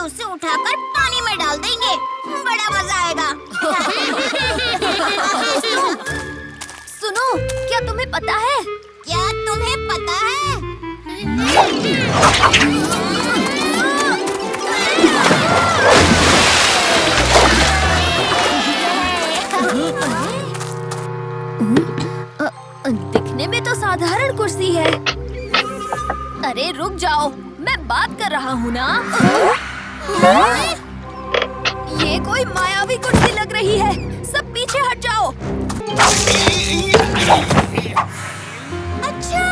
उसे उठाकर पानी में डाल देंगे। बड़ा मजा आएगा। सुनो, क्या तुम्हें पता है? क्या तुम्हें पता है? दिखने में तो साधारण कुर्सी है। अरे रुक जाओ, मैं बात कर रहा हूँ ना। ये कोई मायावी कुर्सी लग रही है। सब पीछे हट जाओ। अच्छा,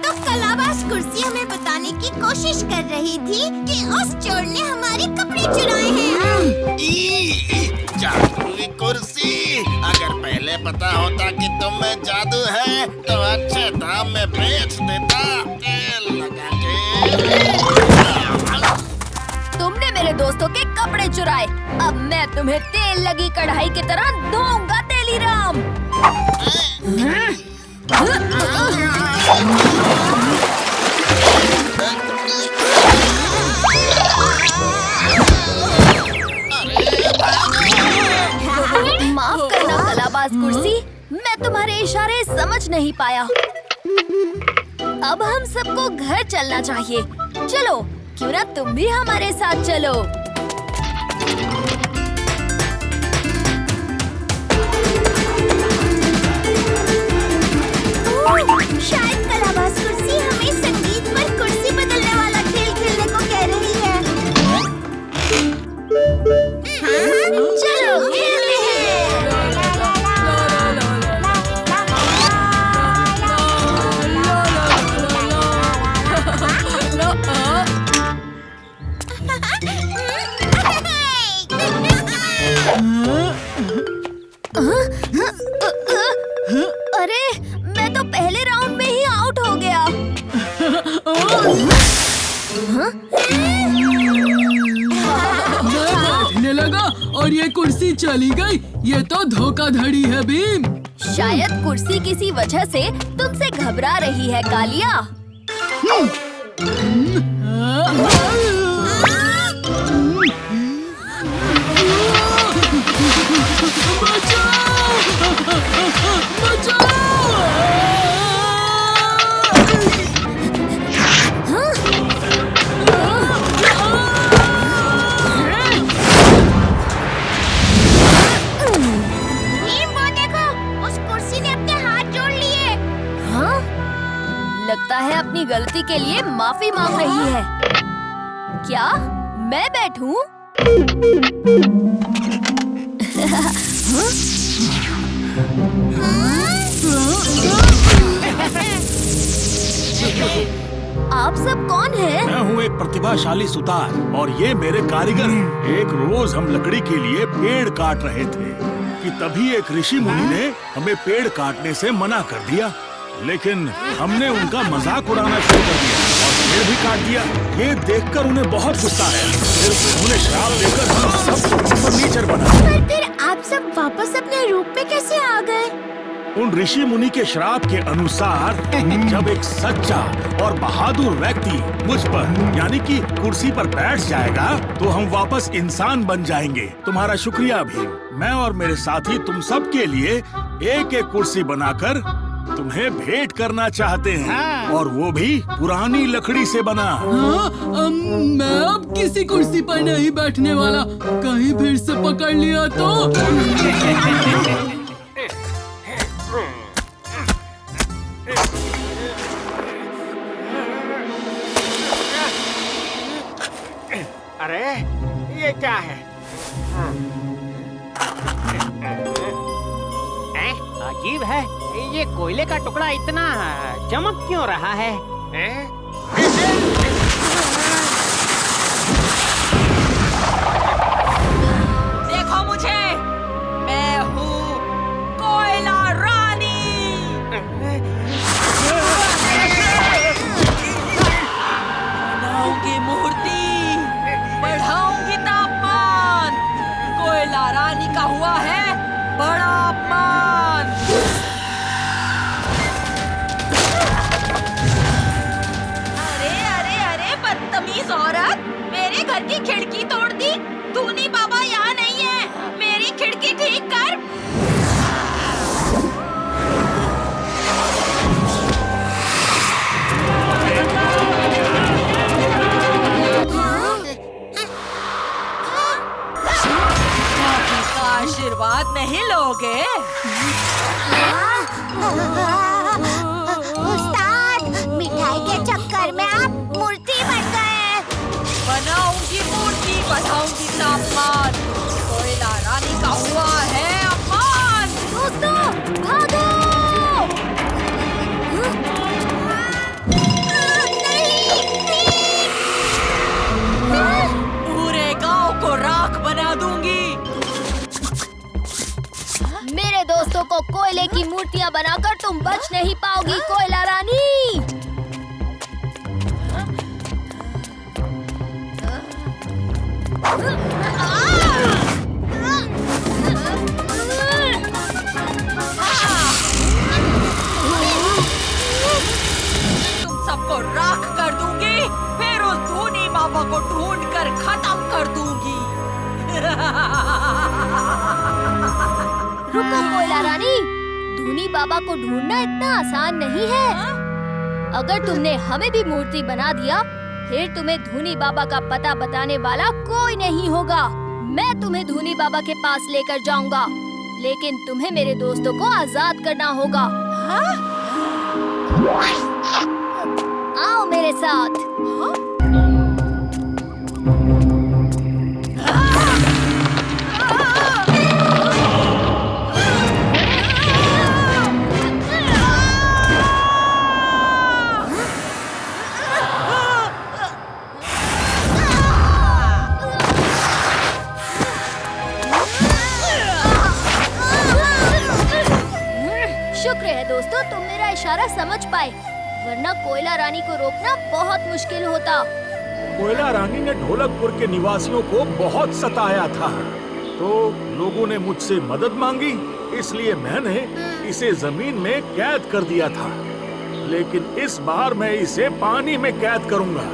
तो कलाबाज कुर्सी हमें बताने की कोशिश कर रही थी कि उस चोर ने हमारे कपड़े चुराए हैं। जादुई कुर्सी, अगर पहले पता होता कि तुम में जादू है तो अच्छे दाम में बेच देता। तेल लगा के। तुमने मेरे दोस्तों के कपड़े चुराए। अब मैं तुम्हें तेल लगी कढ़ाई की तरह धोऊंगा, तेलीराम। माफ करना कलाबाज कुर्सी, मैं तुम्हारे इशारे समझ नहीं पाया। अब हम सबको घर चलना चाहिए। चलो, क्यों ना तुम भी हमारे साथ चलो। शायद कलाबाज कुर्सी हमें संगीत पर कुर्सी बदलने वाला खेल खेलने को कह रही है। चलो खेलते अरे, मैं तो पहले राउंड में ही आउट हो गया। मैं बैठने लगा और ये कुर्सी चली गई। ये तो धोखाधड़ी है भीम। शायद कुर्सी किसी वजह से तुमसे घबरा रही है, कालिया। लगता है अपनी गलती के लिए माफी मांग रही है। क्या मैं बैठूं? आप सब कौन हैं? मैं हूँ एक प्रतिभाशाली सुतार और ये मेरे कारीगर हैं। एक रोज हम लकड़ी के लिए पेड़ काट रहे थे कि तभी एक ऋषि मुनि ने हमें पेड़ काटने से मना कर दिया। लेकिन हमने उनका मजाक उड़ाना शुरू कर दिया और पेड़ भी काट दिया। ये देखकर उन्हें बहुत गुस्सा आया। फिर उन्होंने श्राप देकर हम सब फर्नीचर बना। पर फिर आप सब वापस अपने रूप में कैसे आ गए? उन ऋषि मुनि के श्राप के अनुसार जब एक सच्चा और बहादुर व्यक्ति मुझ पर यानी कि कुर्सी पर बैठ जाएगा तो हम वापस इंसान बन जाएंगे। तुम्हारा शुक्रिया भीम। मैं और मेरे साथी तुम सब के लिए एक एक कुर्सी बनाकर तुम्हें भेंट करना चाहते हैं। और वो भी पुरानी लकड़ी से बना। मैं अब किसी कुर्सी पर नहीं बैठने वाला। कहीं फिर से पकड़ लिया तो। अरे ये क्या है? अजीब है, ये कोयले का टुकड़ा इतना चमक क्यों रहा है? देखो मुझे, मैं हूँ कोयला रानी। बनाऊंगी मूर्ति, बढ़ाऊंगी तापमान। कोयला रानी का हुआ है बड़ा अपमान। अरे अरे अरे, बदतमीज औरत, मेरे घर की खिड़की आशीर्वाद नहीं लोगे? उस्ताद, मिठाई के चक्कर में आप मूर्ति बन गए। बनाऊंगी मूर्ति, बढ़ाऊंगी तापमान। कोयला रानी का हुआ है अपमान। दोस्तों भागो! पूरे गांव को राख बना दूंगी। मेरे दोस्तों को कोयले की मूर्तियां बनाकर तुम बच नहीं पाओगी, कोयला रानी। तुम सबको राख कर दूंगी, फिर उस धूनी बाबा को ढूंढ कर खत्म कर दूंगी। रुको कोयला रानी, धूनी बाबा को ढूंढना इतना आसान नहीं है। अगर तुमने हमें भी मूर्ति बना दिया, फिर तुम्हें धूनी बाबा का पता बताने वाला कोई नहीं होगा। मैं तुम्हें धूनी बाबा के पास लेकर जाऊंगा, लेकिन तुम्हें मेरे दोस्तों को आजाद करना होगा। आओ मेरे साथ। शुक्र है दोस्तों, तुम मेरा इशारा समझ पाए, वरना कोयला रानी को रोकना बहुत मुश्किल होता। कोयला रानी ने ढोलकपुर के निवासियों को बहुत सताया था, तो लोगों ने मुझसे मदद मांगी, इसलिए मैंने इसे जमीन में कैद कर दिया था। लेकिन इस बार मैं इसे पानी में कैद करूंगा।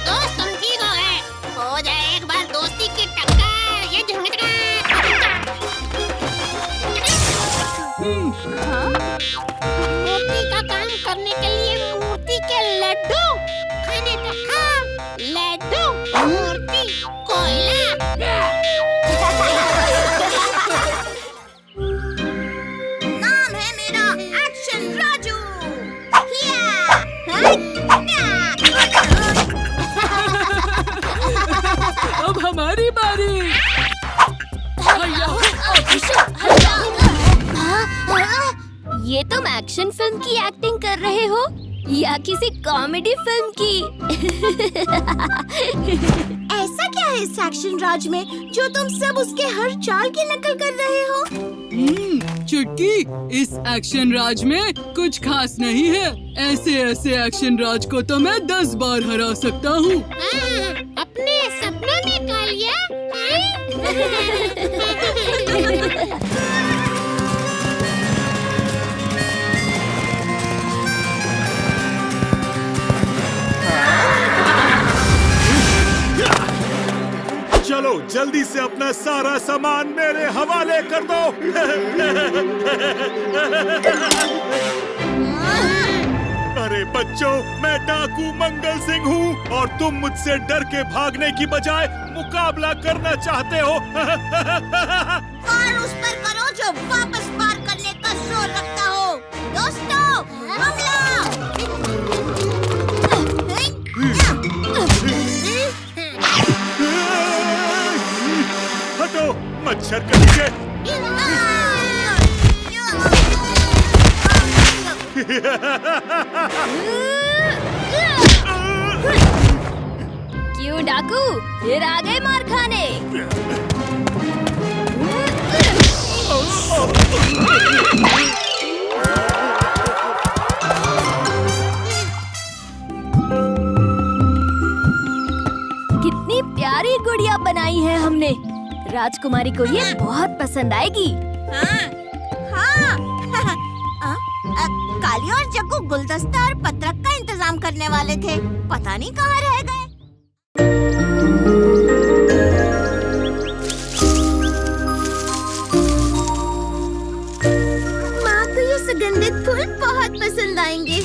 दोस्त तुम ठीक हो जाए एक बार दोस्ती की टक्कर। ये मूर्ति का काम करने के लिए मूर्ति के लड्डू खाने तो खा, लड्डू मूर्ति कोयला। नाम है मेरा एक्शन राजू। अब हमारी बारी। ये तुम एक्शन फिल्म की एक्टिंग कर रहे हो या किसी कॉमेडी फिल्म की? ऐसा क्या है इस एक्शन राज में जो तुम सब उसके हर चाल की नकल कर रहे हो? चुटकी, इस एक्शन राज में कुछ खास नहीं है। ऐसे एक्शन राज को तो मैं 10 बार हरा सकता हूँ। अपने सपनों में खा लिया? चलो जल्दी से अपना सारा सामान मेरे हवाले कर दो। अरे बच्चों, मैं डाकू मंगल सिंह हूँ और तुम मुझसे डर के भागने की बजाय मुकाबला करना चाहते हो। और उस पर करो जो वापस पार करने का जोर रखता हो। दोस्तों, हमला! हटो, मच्छर कहेंगे। क्यों डाकू, फिर आ गए मार खाने? कितनी प्यारी गुड़िया बनाई है हमने। राजकुमारी को ये बहुत पसंद आएगी। काली और जग्गू गुलदस्ता और पत्रक का इंतजाम करने वाले थे, पता नहीं कहाँ रह गए। माँ को ये सुगंधित फूल बहुत पसंद आएंगे।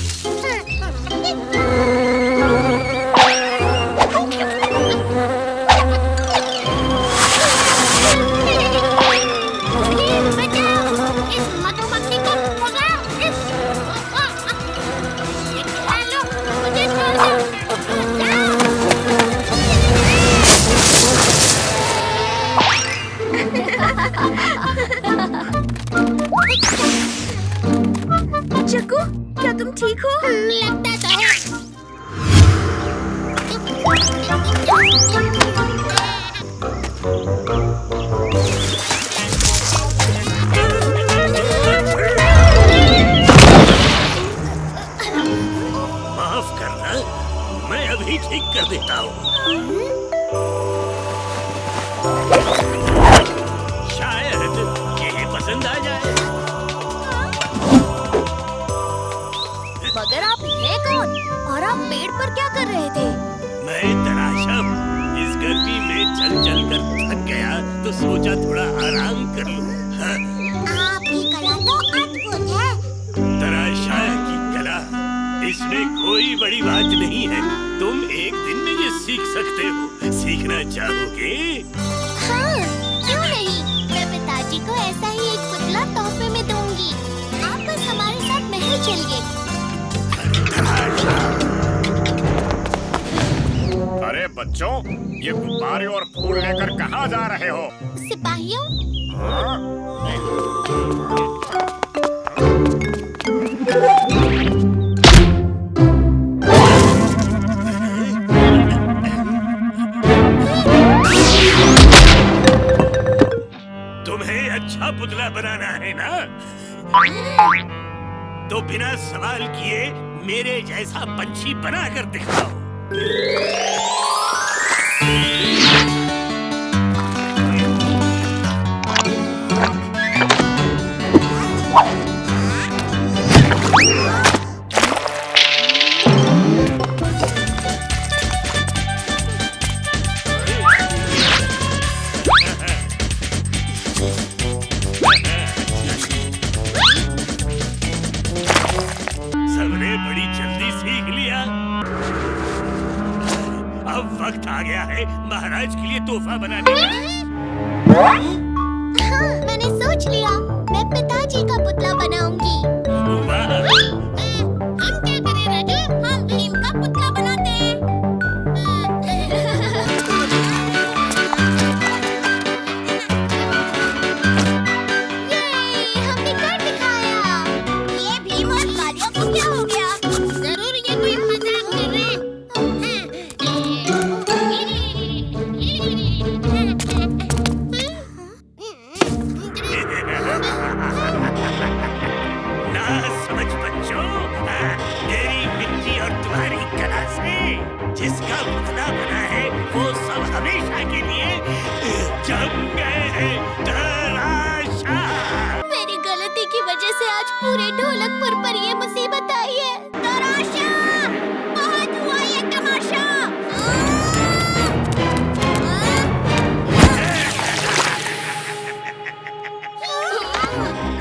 माफ करना, मैं अभी ठीक कर देता हूँ। शायद ये पसंद आ जाए। मगर आप ये कौन? और आप पेड़ पर क्या कर रहे थे? मैं तराशा हूँ। इस गर्मी में चल चल कर थक गया तो सोचा थोड़ा आराम कर लूं। हाँ। आपकी कला तो अद्भुत है। तराशा की कला, इसमें कोई बड़ी बात नहीं है। तुम एक दिन में ये सीख सकते हो। सीखना चाहोगे? हाँ, क्यों नहीं? मैं पिताजी को ऐसा ही एक पुतला तोहफे में दूंगी। आप बस हमारे साथ महल चलिए। अरे बच्चों, ये गुब्बारे और फूल लेकर कहाँ जा रहे हो? सिपाहियों, तुम्हें अच्छा पुतला बनाना है ना? तो बिना सवाल किए मेरे जैसा पंछी बना कर दिखाओ। सबने बड़ी जल्दी सीख लिया। अब वक्त आ गया है महाराज के लिए तोहफा बनाने का। हाँ, मैंने सोच लिया। मैं पिताजी का पुतला बनाऊंगी। वाह! हम क्या करें राजू? हम भीम का पुतला बनाते हैं। ये हमने कर दिखाया। ये भीम और कालिया को क्या हो गया? जरूर ये कोई मजाक कर रहे हैं। ना समझ बच्चों, मेरी मिट्टी और तुम्हारी कला से जिसका पुतला बना है वो सब हमेशा के लिए जम गए हैं। तराशा! मेरी गलती की वजह से आज पूरे ढोलकपुर पर ये मुसीबत आई है। तराशा! बहुत हुआ ये तमाशा।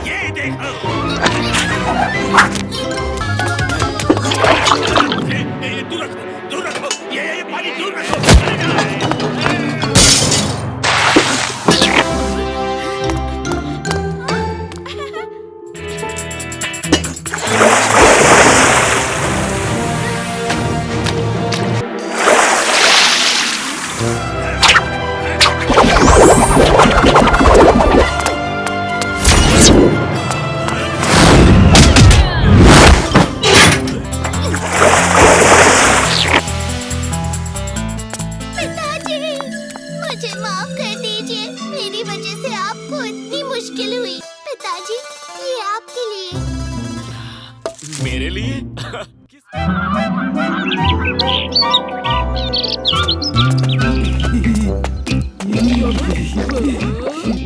ये देखो। दूर रखो, ये पानी दूर रखो। पिताजी, मुझे माफ कर दीजिए। मेरी वजह से आपको इतनी मुश्किल हुई। पिताजी, ये आपके लिए। मेरे लिए?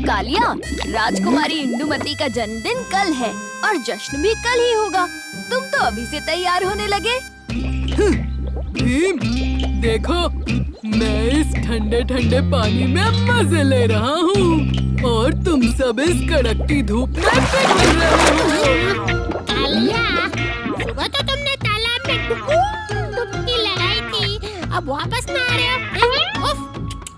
कालिया, राजकुमारी इंदुमती का जन्मदिन कल है और जश्न भी कल ही होगा। तुम तो अभी से तैयार होने लगे। भीम, देखो, मैं इस ठंडे ठंडे पानी में मजे ले रहा हूँ और तुम सब इस कड़कती धूप में पिघल रहे हो। कालिया, सुबह तो तुमने तालाब में डुबकी लगाई थी, अब वापस ना आ रहे हो? उफ!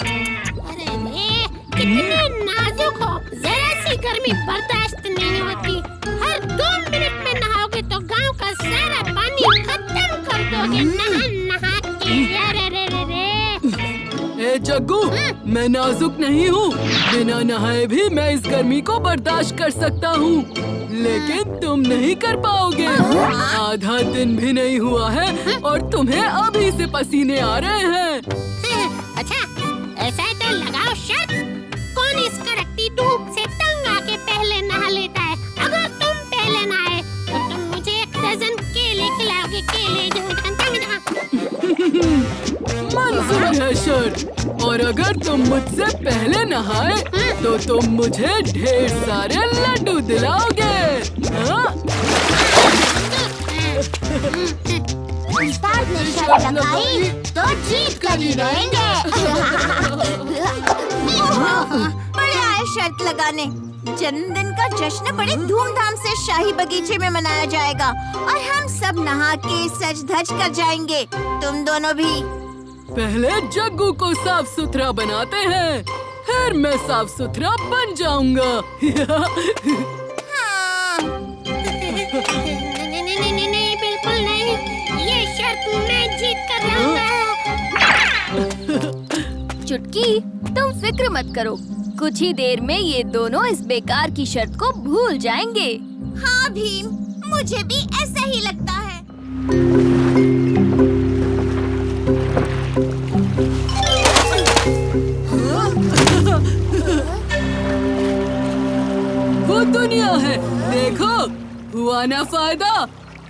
अरे रे, कितने नाजुक हो। जरा सी गर्मी बर्दाश्त नहीं होती। हर 2 मिनट में नहाओगे तो गांव का सारा पानी खत्म कर दोगे नहा नहा के। अरे रे रे रे। ए जग्गू, मैं नाजुक नहीं हूँ। बिना नहाए भी मैं इस गर्मी को बर्दाश्त कर सकता हूँ, लेकिन तुम नहीं कर पाओगे। आधा दिन भी नहीं हुआ है और तुम्हें अभी से पसीने आ रहे हैं। अच्छा, ऐसा है तो लगाओ शर्त। कौन इस कड़कती धूप से तंग आके पहले नहा लेता है? अगर तुम पहले नहाए तो तुम मुझे 1 डज़न केले खिलाओगे। केले जो शर्त, और अगर तुम मुझसे पहले नहाए तो तुम मुझे ढेर सारे लड्डू दिलाओगे। हाँ? उस्ताद ने शर्त लगाई तो जीत कर ही रहेंगे। बड़े आए शर्त लगाने। जन्मदिन का जश्न बड़े धूमधाम से शाही बगीचे में मनाया जाएगा और हम सब नहा के सज धज कर जाएंगे। तुम दोनों भी। पहले जग्गू को साफ सुथरा बनाते हैं, फिर मैं साफ सुथरा बन जाऊंगा। हाँ। नहीं, बिल्कुल नहीं। ये शर्त मैं जीत कर रहूंगा। चुटकी, तुम फिक्र मत करो, कुछ ही देर में ये दोनों इस बेकार की शर्त को भूल जाएंगे। हाँ भीम, मुझे भी ऐसा ही लगता है। वो दुनिया है, देखो, हुआ ना फायदा।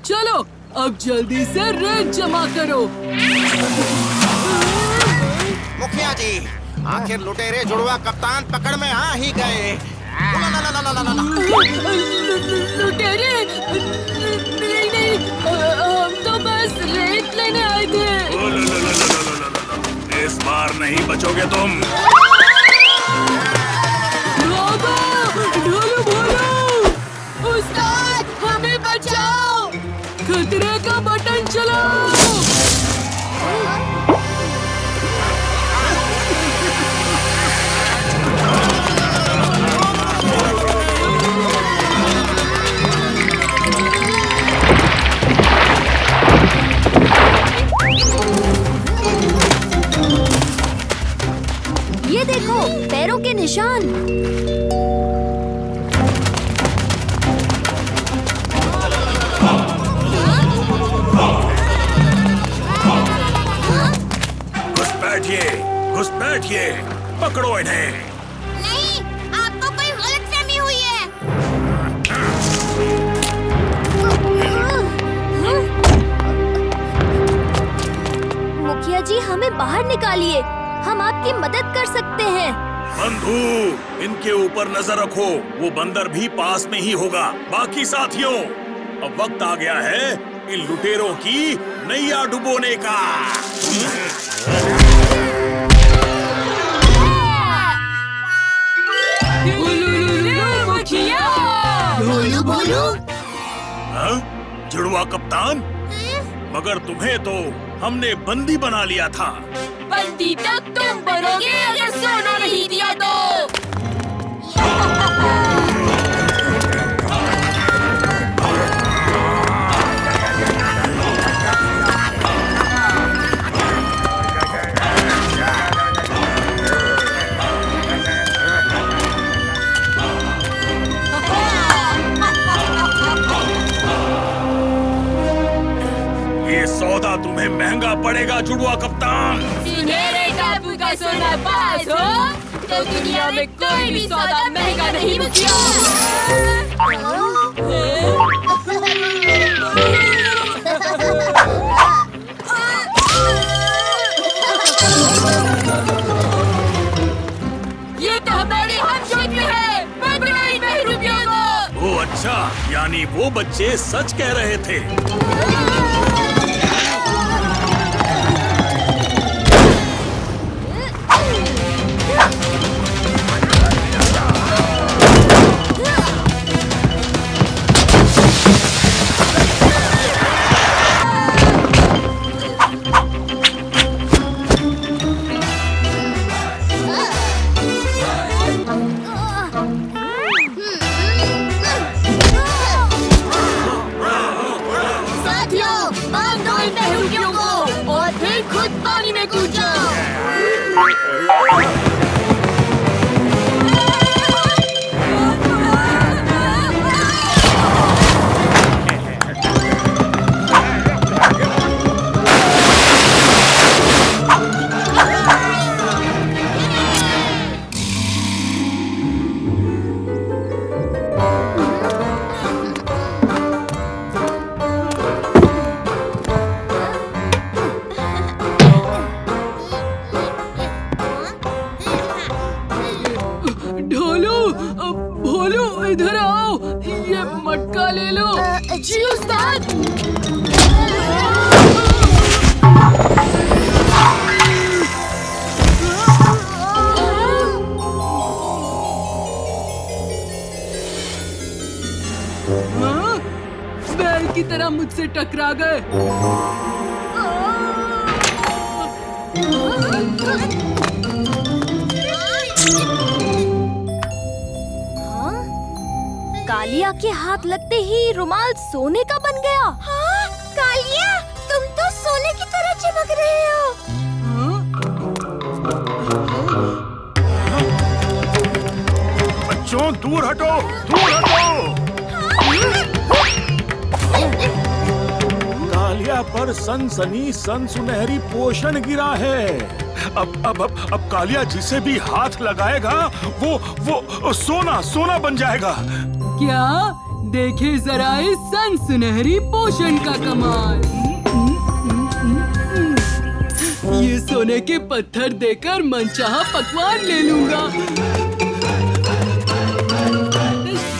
चलो अब जल्दी से रेत जमा करो। मुखिया जी, आखिर लुटेरे जुड़वा कप्तान पकड़ में आ ही गए। लुटेरे? नहीं, हम तो बस रेत लेने आए थे। इस बार नहीं बचोगे तुम। भागो, ढोलू भोलू, उस्ताद हमें बचाओ, खतरे का बटन चलाओ। ये देखो, पैरों के निशान। घुस बैठिए, पकड़ो इन्हें। नहीं, आपको कोई गलतफहमी हुई है। मुखिया जी, हमें बाहर निकालिए, हम आपकी मदद कर सकते हैं। बंधु, इनके ऊपर नजर रखो, वो बंदर भी पास में ही होगा। बाकी साथियों, अब वक्त आ गया है इन लुटेरों की नैया डुबोने का। भोलू भोलू, हाँ? जुड़वा कप्तान, मगर तुम्हें तो हमने बंदी बना लिया था। बंदी तक तुम बनोगे अगर सोना नहीं दिया तो। ये सौदा तुम्हें महंगा पड़ेगा जुड़वा कप्तान। सुनहरे टापू का सोना पास हो तो दुनिया में कोई भी सौदा महंगा नहीं मुखिया। ये तो हमारे हाथ में है, पकड़ो इन बहरूपियों को। ओ अच्छा, यानी वो बच्चे सच कह रहे थे। रोबोट से टकरा गए। हाँ? कालिया के हाथ लगते ही रुमाल सोने का बन गया। हाँ, कालिया, तुम तो सोने की तरह चमक रहे हो। बच्चों दूर हटो, दूर हटो। कालिया पर सनसनी सुनहरी पोषण गिरा है। अब कालिया जिसे भी हाथ लगाएगा वो सोना बन जाएगा। क्या? देखे जरा इस सुनहरी पोषण का कमाल। ये सोने के पत्थर देकर मनचाहा पकवान ले लूंगा।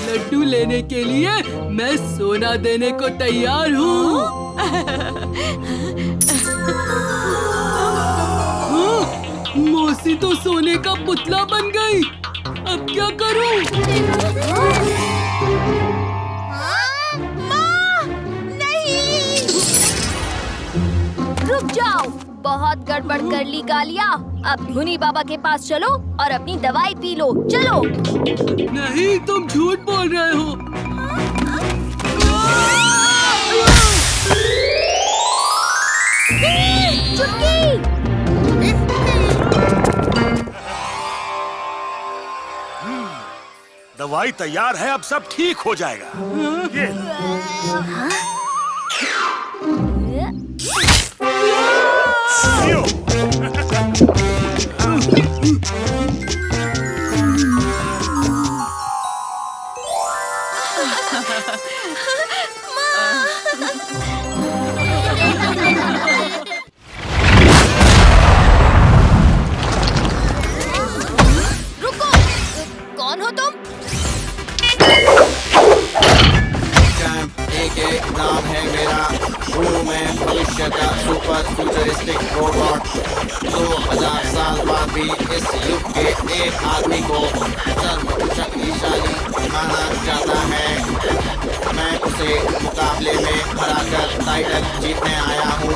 लड्डू लेने के लिए मैं सोना देने को तैयार हूँ। मौसी तो सोने का पुतला बन गई। अब क्या करूँ? माँ, नहीं। रुक जाओ, बहुत गड़बड़ कर ली कालिया। अब धूनी बाबा के पास चलो और अपनी दवाई पी लो। चलो। नहीं, तुम झूठ बोल रहे हो। दवाई तैयार है, अब सब ठीक हो जाएगा। ये लियो। रुको, कौन हो तुम? एक नाम है मेरा। हूँ मैं भविष्य का सुपर फ्यूचरिस्टिक रोबोट। 2000 साल बाद भी इस युग के एक आदमी को सर्वशक्तिशाली माना जाता है। मैं उसे मुकाबले में हराकर टाइटल जीतने आया हूँ।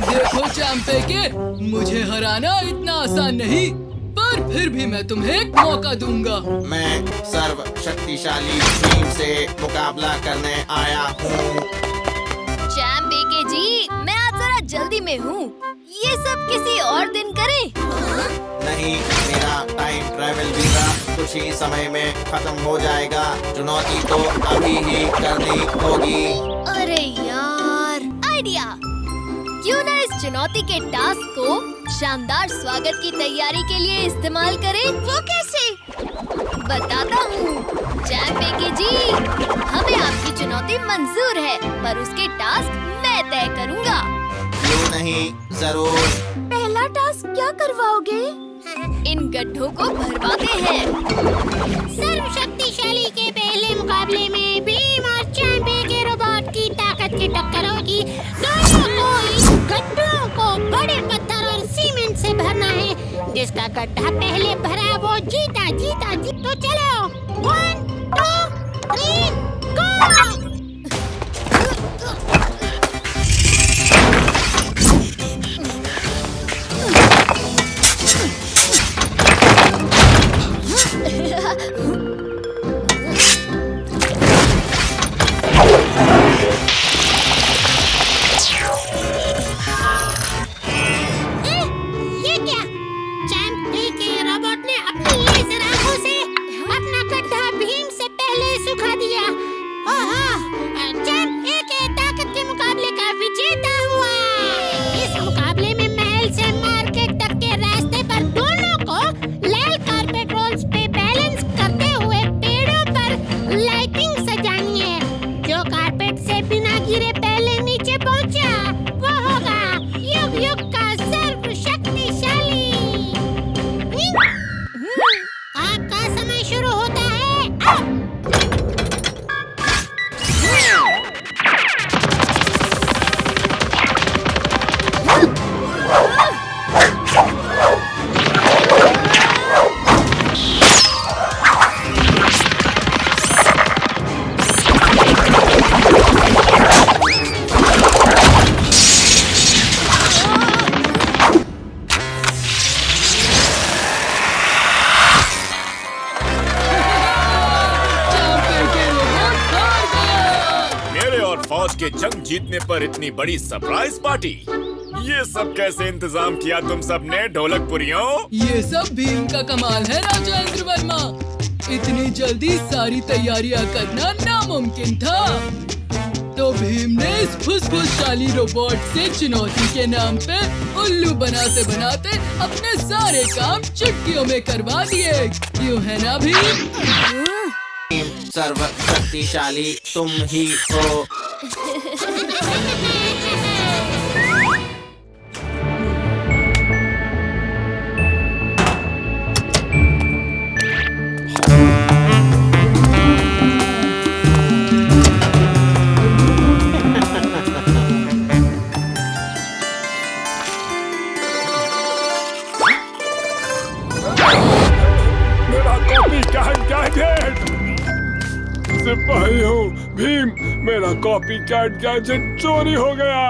देखो चैंपे के, मुझे हराना इतना आसान नहीं, पर फिर भी मैं तुम्हें एक मौका दूंगा। मैं सर्व शक्तिशाली टीम से मुकाबला करने आया हूँ। चैंपे जी, मैं आज जरा जल्दी में हूँ। ये सब किसी और दिन करें। नहीं, मेरा टाइम ट्रैवल वीजा कुछ ही समय में खत्म हो जाएगा। चुनौती तो अभी ही करनी होगी। अरे यार, आइडिया। क्यों ना इस चुनौती के टास्क को शानदार स्वागत की तैयारी के लिए इस्तेमाल करें? वो कैसे? बताता हूँ। चैंपे जी, हमें आपकी चुनौती मंजूर है, पर उसके टास्क मैं तय करूँगा। क्यों नहीं, जरूर। पहला टास्क क्या करवाओगे? इन गड्ढों को भरवाते हैं। सर्वशक्तिशाली के पहले मुकाबले में भीम और चैंपे के रोबोट की ताकत की टक्कर होगी। दोनों को इन गड्ढों को बड़े पत्थर और सीमेंट से भरना है। जिसका गड्ढा पहले भरा वो जीता। तो चलो, 1, 2, 3, go! ये क्या? चैंपे के रोबोट के जंग जीतने पर इतनी बड़ी सरप्राइज पार्टी। ये सब कैसे इंतजाम किया तुम सब ने ढोलकपुरियों? ये सब भीम का कमाल है राजेंद्र वर्मा। इतनी जल्दी सारी तैयारियां करना नामुमकिन था। तो भीम ने इस फुसफुसचाली रोबोट से चुनौती के नाम पे उल्लू बनाते बनाते अपने सारे काम चुटकियों में करवा दिए। क्यों है ना भीम? सर्व शक्तिशाली तुम ही हो। सिपाहियों, भीम, मेरा कॉपी कैट गैजेट चोरी हो गया।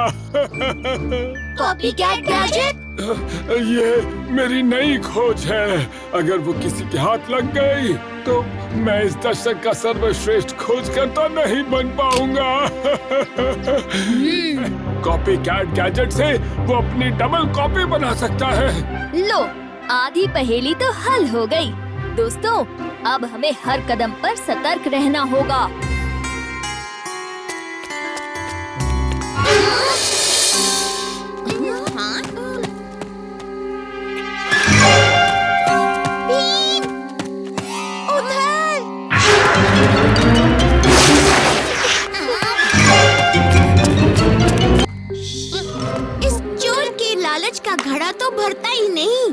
Copy cat gadget? ये मेरी नई खोज है। अगर वो किसी के हाथ लग गई तो मैं इस दशक का सर्वश्रेष्ठ खोजकर्ता नहीं बन पाऊंगा। कॉपी कैट गैजेट से वो अपनी डबल कॉपी बना सकता है। लो, आधी पहेली तो हल हो गई। दोस्तों, अब हमें हर कदम पर सतर्क रहना होगा। इस चोर के लालच का घड़ा तो भरता ही नहीं।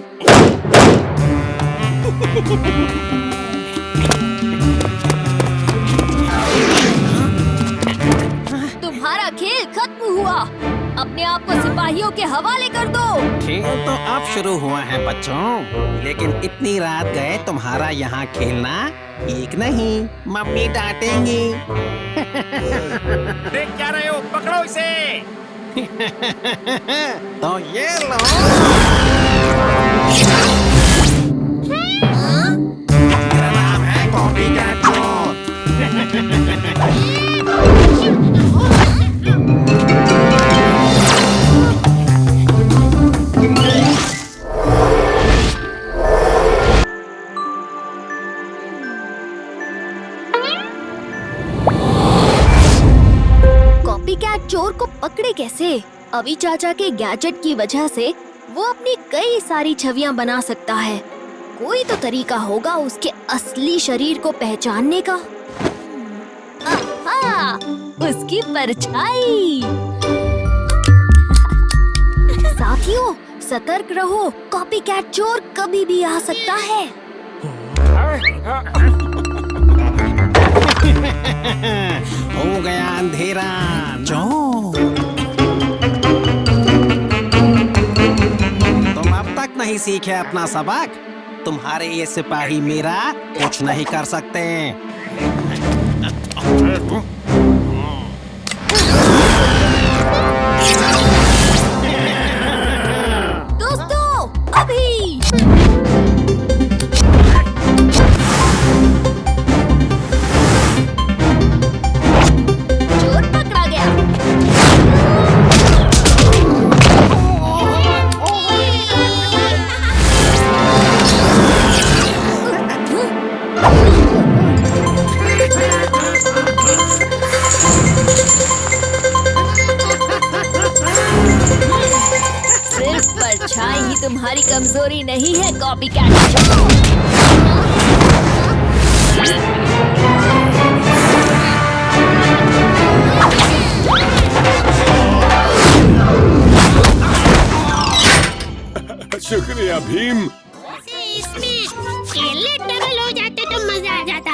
तुम्हारा खेल खत्म हुआ। अपने आप को सिपाहियों के हवाले कर दो। खेल तो अब शुरू हुआ है बच्चों, लेकिन इतनी रात गए तुम्हारा यहाँ खेलना ठीक नहीं। मम्मी डांटेंगी। देख क्या रहे हो? पकड़ो इसे। तो ये लो। मेरा नाम है कॉपी कैट चोर। कॉपीकैट चोर को पकड़े कैसे? अभी चाचा के गैजेट की वजह से वो अपनी कई सारी छवियां बना सकता है। कोई तो तरीका होगा उसके असली शरीर को पहचानने का। आहा, उसकी परछाई। साथियों, सतर्क रहो। कॉपीकैट चोर कभी भी आ सकता है। हो गया अंधेरा। तुम अब तक नहीं सीखे अपना सबक। तुम्हारे ये सिपाही मेरा कुछ नहीं कर सकते। दोस्तों, अभी चोर पकड़ा गया। सिर्फ परछाई ही तुम्हारी कमजोरी नहीं है, कॉपीकैट चोर। शुक्रिया भीम। इसमें केले डबल हो जाते तो मजा आ जाता।